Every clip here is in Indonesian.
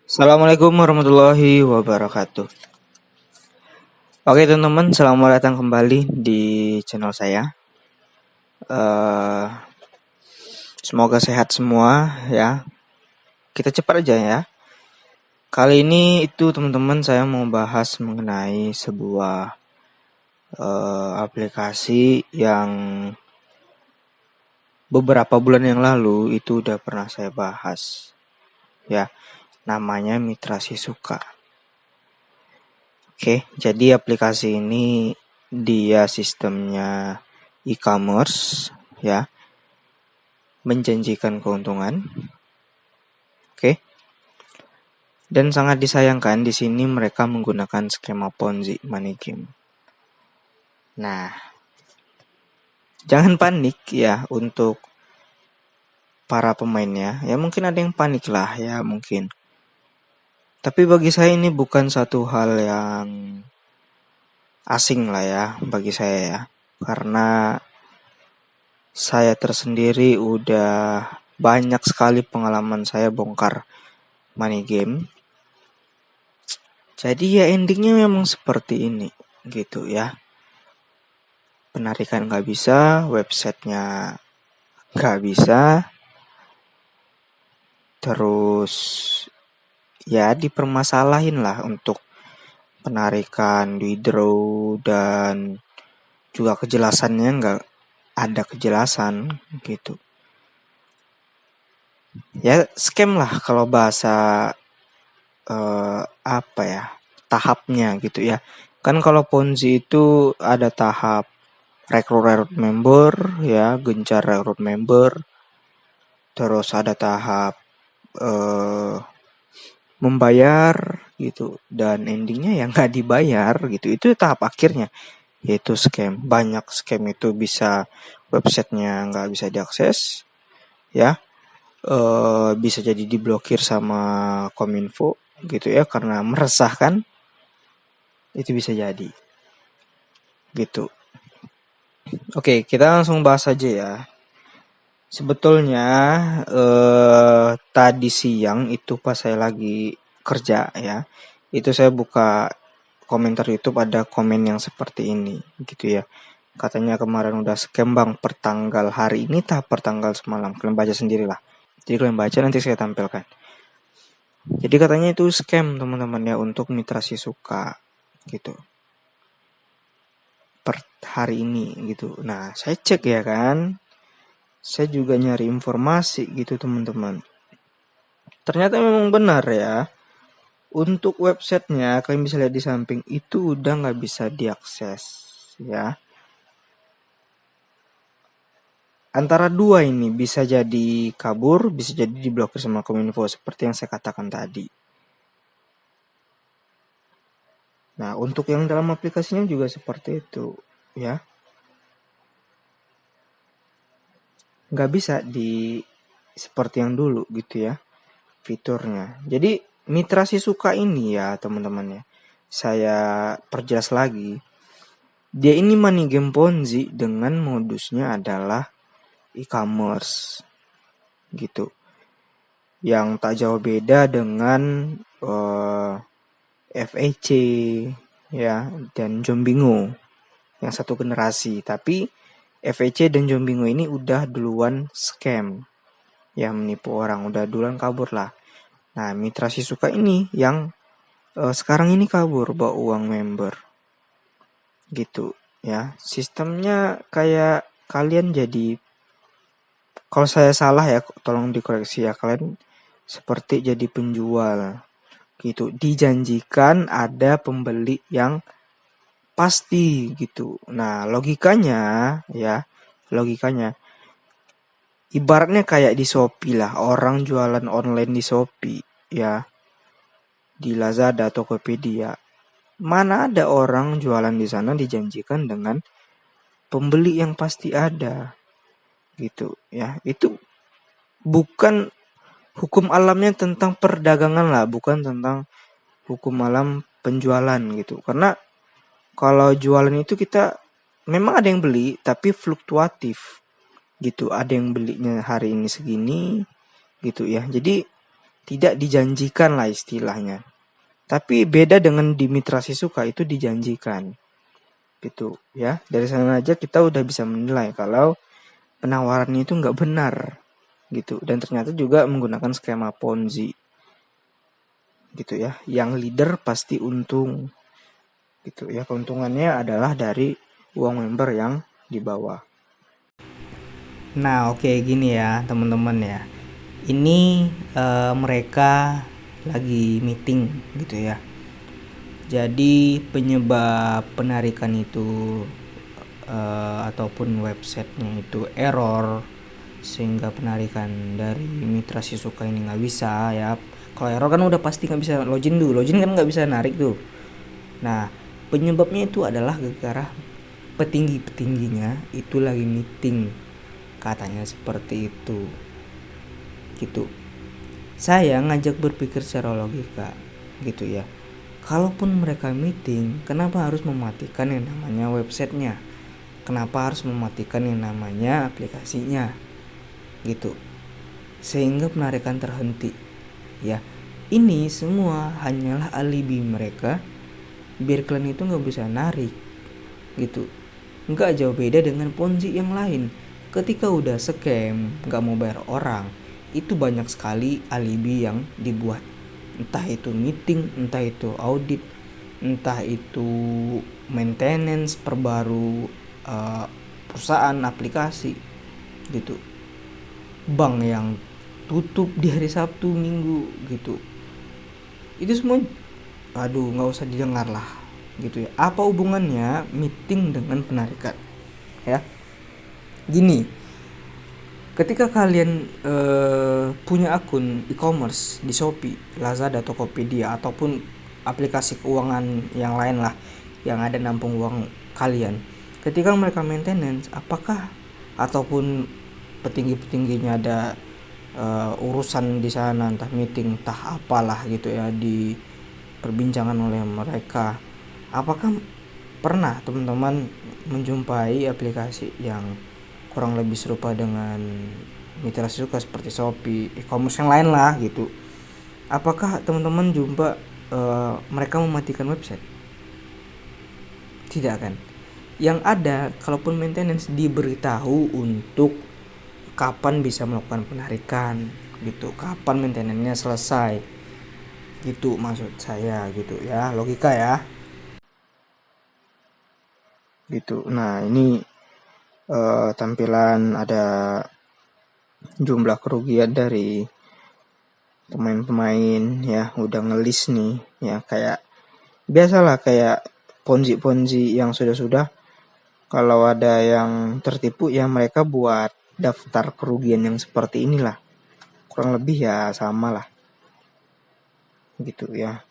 Assalamualaikum warahmatullahi wabarakatuh. Oke teman-teman, selamat datang kembali di channel saya. Eh, Semoga sehat semua ya. Kita cepat aja ya. Kali ini itu teman-teman saya mau bahas mengenai sebuah aplikasi yang beberapa bulan yang lalu itu udah pernah saya bahas. Ya, namanya Mitra Sisuka. Oke, jadi aplikasi ini dia sistemnya e-commerce ya, menjanjikan keuntungan. Oke. Dan sangat disayangkan di sini mereka menggunakan skema Ponzi money game. Nah, jangan panik ya untuk para pemainnya. Ya mungkin ada yang panik lah ya mungkin. Tapi bagi saya ini bukan satu hal yang asing lah ya bagi saya ya. Karena saya tersendiri udah banyak sekali pengalaman saya bongkar money game. Jadi ya endingnya memang seperti ini gitu ya. Penarikan nggak bisa, websitenya nggak bisa, terus ya dipermasalahin lah untuk penarikan, withdraw, dan juga kejelasannya nggak ada kejelasan gitu. Ya scam lah kalau bahasa apa ya, tahapnya gitu ya. Kan kalau Ponzi itu ada tahap rekrut member ya, gencar rekrut member. Terus ada tahap membayar gitu, dan endingnya yang nggak dibayar gitu. Itu tahap akhirnya, yaitu scam. Banyak scam itu bisa websitenya nggak bisa diakses ya, bisa jadi diblokir sama Kominfo gitu ya, karena meresahkan. Itu bisa jadi gitu. Oke, kita langsung bahas aja ya. Sebetulnya tadi siang itu pas saya lagi kerja ya, itu saya buka komentar YouTube, ada komen yang seperti ini gitu ya. Katanya kemarin udah scam bang per tanggal hari ini per tanggal semalam. Kalian baca sendirilah. Jadi kalian baca, nanti saya tampilkan. Jadi katanya itu scam teman-teman ya, untuk Mitra Sisuka gitu. Per hari ini gitu. Nah, saya cek ya kan. Saya juga nyari informasi gitu teman-teman. Ternyata memang benar ya. Untuk websitenya kalian bisa lihat di samping itu udah nggak bisa diakses ya. Antara dua ini, bisa jadi kabur, bisa jadi diblokir sama Kominfo seperti yang saya katakan tadi. Nah, untuk yang dalam aplikasinya juga seperti itu ya. Nggak bisa di seperti yang dulu gitu ya fiturnya. Jadi Mitra Sisuka ini ya teman-teman ya, saya perjelas lagi. Dia ini money game Ponzi dengan modusnya adalah e-commerce gitu. Yang tak jauh beda dengan FEC ya dan Jombingo yang satu generasi. Tapi FEC dan Jombingo ini udah duluan scam ya, menipu orang, udah duluan kabur lah. Nah, Mitra Sisuka ini yang sekarang ini kabur bawa uang member gitu ya. Sistemnya kayak kalian jadi, kalau saya salah ya tolong dikoreksi ya, kalian seperti jadi penjual gitu, dijanjikan ada pembeli yang pasti gitu. Nah, logikanya ibaratnya kayak di Shopee lah, orang jualan online di Shopee ya, di Lazada, Tokopedia. Mana ada orang jualan di sana dijanjikan dengan pembeli yang pasti ada gitu ya. Itu bukan hukum alamnya tentang perdagangan lah, bukan tentang hukum alam penjualan gitu. Karena kalau jualan itu kita memang ada yang beli tapi fluktuatif gitu. Ada yang belinya hari ini segini gitu ya. Jadi tidak dijanjikan lah istilahnya. Tapi beda dengan di Mitra Sisuka, itu dijanjikan. Gitu ya. Dari sana aja kita udah bisa menilai kalau penawarannya itu nggak benar gitu. Dan ternyata juga menggunakan skema Ponzi gitu ya. Yang leader pasti untung gitu ya. Keuntungannya adalah dari uang member yang di bawah. Nah, oke, gini ya teman-teman ya. Ini mereka lagi meeting gitu ya. Jadi penyebab penarikan itu ataupun websitenya itu error, sehingga penarikan dari Mitra Sisuka ini nggak bisa ya. Kalau error kan udah pasti nggak bisa login dulu, login kan nggak bisa narik tuh. Nah, penyebabnya itu adalah gara-gara petingginya itu lagi meeting, katanya seperti itu gitu. Saya ngajak berpikir secara logika gitu ya. Kalaupun mereka meeting, kenapa harus mematikan yang namanya websitenya? Kenapa harus mematikan yang namanya aplikasinya? Gitu. Sehingga penarikan terhenti. Ya, ini semua hanyalah alibi mereka biar kalian itu nggak bisa narik. Gitu. Nggak jauh beda dengan Ponzi yang lain. Ketika udah scam, nggak mau bayar orang, itu banyak sekali alibi yang dibuat. Entah itu meeting, entah itu audit, entah itu maintenance, perbaru perusahaan aplikasi gitu. Bank yang tutup di hari Sabtu Minggu gitu. Itu semua nggak usah didengar lah gitu ya. Apa hubungannya meeting dengan penarikan? Ya. Gini, ketika kalian punya akun e-commerce di Shopee, Lazada, Tokopedia ataupun aplikasi keuangan yang lain lah yang ada nampung uang kalian, ketika mereka maintenance, apakah ataupun petingginya ada urusan di sana, entah meeting, entah apalah gitu ya, di perbincangan oleh mereka, apakah pernah teman-teman menjumpai aplikasi yang kurang lebih serupa dengan Mitra Sisuka seperti Shopee, e-commerce yang lain lah gitu? Apakah teman-teman jumpa mereka mematikan website? Tidak kan? Yang ada, kalaupun maintenance, diberitahu untuk kapan bisa melakukan penarikan gitu, kapan maintenance-nya selesai gitu, maksud saya gitu ya, logika ya gitu. Nah, ini tampilan ada jumlah kerugian dari pemain-pemain ya, udah ngelis nih ya, kayak biasalah kayak ponzi yang sudah kalau ada yang tertipu ya mereka buat daftar kerugian yang seperti inilah, kurang lebih ya sama lah gitu ya.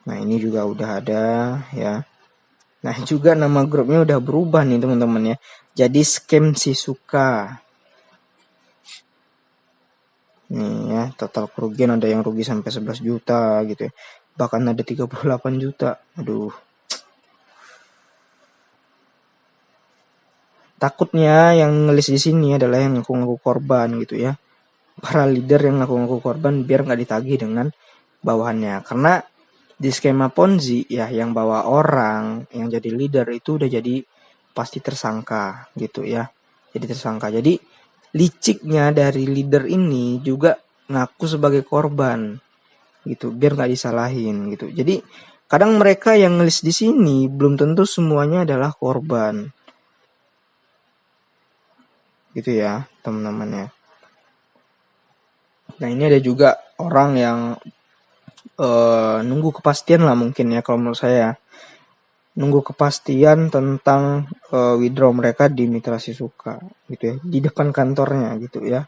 Nah, ini juga udah ada ya. Nah, juga nama grupnya udah berubah nih teman-teman ya, jadi Scam Sisuka nih ya. Total kerugian ada yang rugi sampai 11 juta gitu ya, bahkan ada 38 juta. Aduh, takutnya yang ngelis di sini adalah yang ngaku-ngaku korban gitu ya, para leader yang ngaku-ngaku korban biar nggak ditagih dengan bawahannya. Karena di skema Ponzi ya, yang bawa orang yang jadi leader itu udah jadi pasti tersangka gitu ya, jadi tersangka. Jadi liciknya dari leader ini juga ngaku sebagai korban gitu biar nggak disalahin gitu. Jadi kadang mereka yang ngelis di sini belum tentu semuanya adalah korban gitu ya teman-teman ya. Nah, ini ada juga orang yang nunggu kepastian lah mungkin ya, kalau menurut saya nunggu kepastian tentang withdraw mereka di Mitra Sisuka gitu ya, di depan kantornya gitu ya.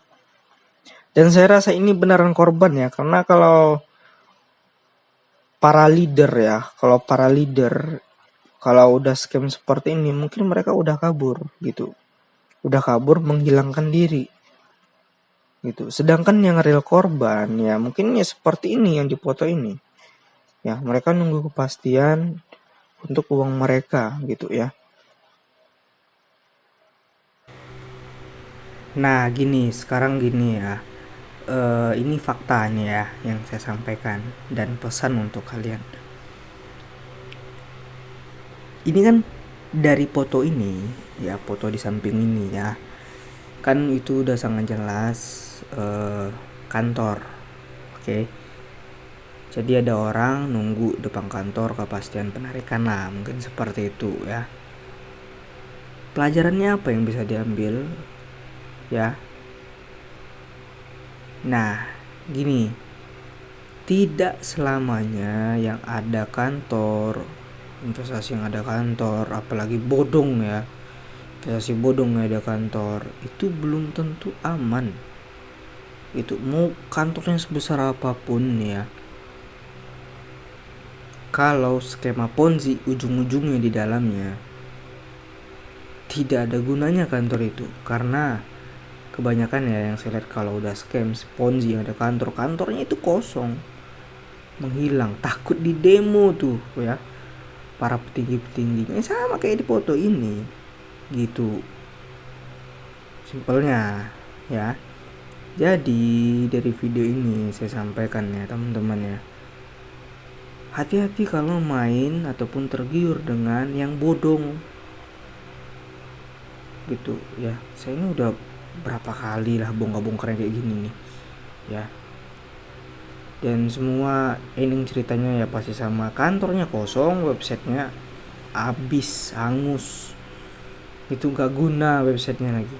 Dan saya rasa ini beneran korban ya, karena kalau para leader kalau udah scam seperti ini mungkin mereka udah kabur gitu, udah kabur menghilangkan diri gitu. Sedangkan yang real korban ya mungkin ya seperti ini yang dipoto ini ya, mereka nunggu kepastian untuk uang mereka gitu ya. Nah gini, sekarang gini ya, ini faktanya ya yang saya sampaikan dan pesan untuk kalian. Ini kan dari foto ini ya, foto di samping ini ya, kan itu udah sangat jelas kantor. Oke. Jadi ada orang nunggu depan kantor kepastian penarikan lah, mungkin seperti itu ya. Pelajarannya apa yang bisa diambil ya? Nah, gini, tidak selamanya yang ada kantor, investasi yang ada kantor, apalagi bodong ya, investasi bodong yang ada kantor, itu belum tentu aman. Itu mau kantornya sebesar apapun ya, kalau skema Ponzi ujung-ujungnya di dalamnya, tidak ada gunanya kantor itu. Karena kebanyakan ya yang saya lihat kalau udah scam Ponzi yang ada kantornya itu kosong, menghilang, takut di demo tuh ya para petingginya, sama kayak di foto ini gitu simpelnya ya. Jadi dari video ini saya sampaikan ya teman-teman ya, hati-hati kalau main ataupun tergiur dengan yang bodong gitu ya. Saya ini udah berapa kali lah bongkar-bongkar kayak gini nih ya, dan semua ending ceritanya ya pasti sama, kantornya kosong, websitenya habis, hangus, itu gak guna websitenya lagi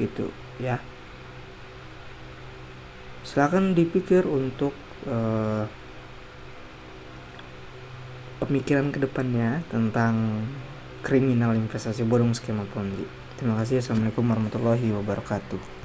gitu ya. Silakan dipikir untuk pemikiran kedepannya tentang kriminal investasi bodong skema Ponzi. Terima kasih. Assalamualaikum warahmatullahi wabarakatuh.